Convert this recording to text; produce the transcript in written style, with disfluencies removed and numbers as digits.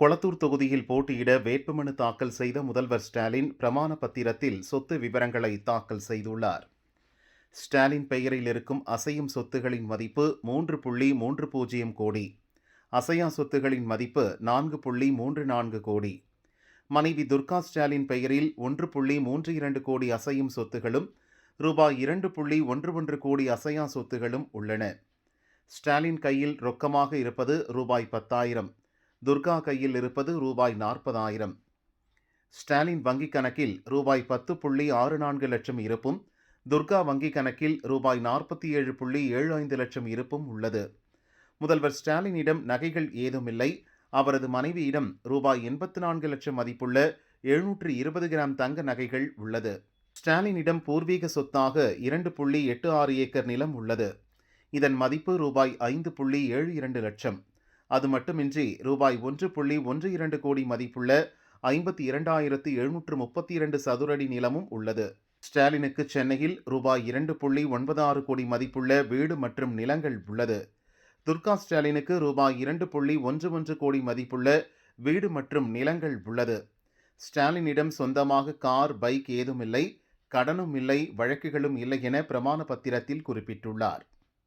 கொளத்தூர் தொகுதியில் போட்டியிட வேட்புமனு தாக்கல் செய்த முதல்வர் ஸ்டாலின் பிரமாண பத்திரத்தில் சொத்து விவரங்களை தாக்கல் செய்துள்ளார். ஸ்டாலின் பெயரில் இருக்கும் அசையும் சொத்துகளின் மதிப்பு 3.30 கோடி, அசையா சொத்துகளின் மதிப்பு 4.34 கோடி. மனைவி துர்கா ஸ்டாலின் பெயரில் 1.32 கோடி அசையும் சொத்துகளும் ரூபாய் 2.11 கோடி அசையா சொத்துகளும் உள்ளன. ஸ்டாலின் கையில் ரொக்கமாக இருப்பது ரூபாய் 10,000, துர்கா கையில் இருப்பது ரூபாய் 40,000. ஸ்டாலின் வங்கிக் கணக்கில் ரூபாய் 10.64 லட்சம் இருப்பும், துர்கா வங்கிக் கணக்கில் ரூபாய் 47.75 லட்சம் இருப்பும் உள்ளது. முதல்வர் ஸ்டாலினிடம் நகைகள் ஏதுமில்லை. அவரது மனைவியிடம் ரூபாய் 84 லட்சம் மதிப்புள்ள 720 கிராம் தங்க நகைகள் உள்ளது. ஸ்டாலினிடம் பூர்வீக சொத்தாக 2.86 ஏக்கர் நிலம் உள்ளது. இதன் மதிப்பு ரூபாய் 5.72 லட்சம். அது மட்டுமின்றி ரூபாய் 1.12 கோடி மதிப்புள்ள 52,732 சதுரடி நிலமும் உள்ளது. ஸ்டாலினுக்கு சென்னையில் ரூபாய் 2.96 கோடி மதிப்புள்ள வீடு மற்றும் நிலங்கள் உள்ளது. துர்கா ஸ்டாலினுக்கு ரூபாய் 2.11 கோடி மதிப்புள்ள வீடு மற்றும் நிலங்கள் உள்ளது. ஸ்டாலினிடம் சொந்தமாக கார், பைக் ஏதுமில்லை, கடனும் இல்லை, வழக்குகளும் இல்லை என பிரமாண பத்திரத்தில் குறிப்பிட்டுள்ளார்.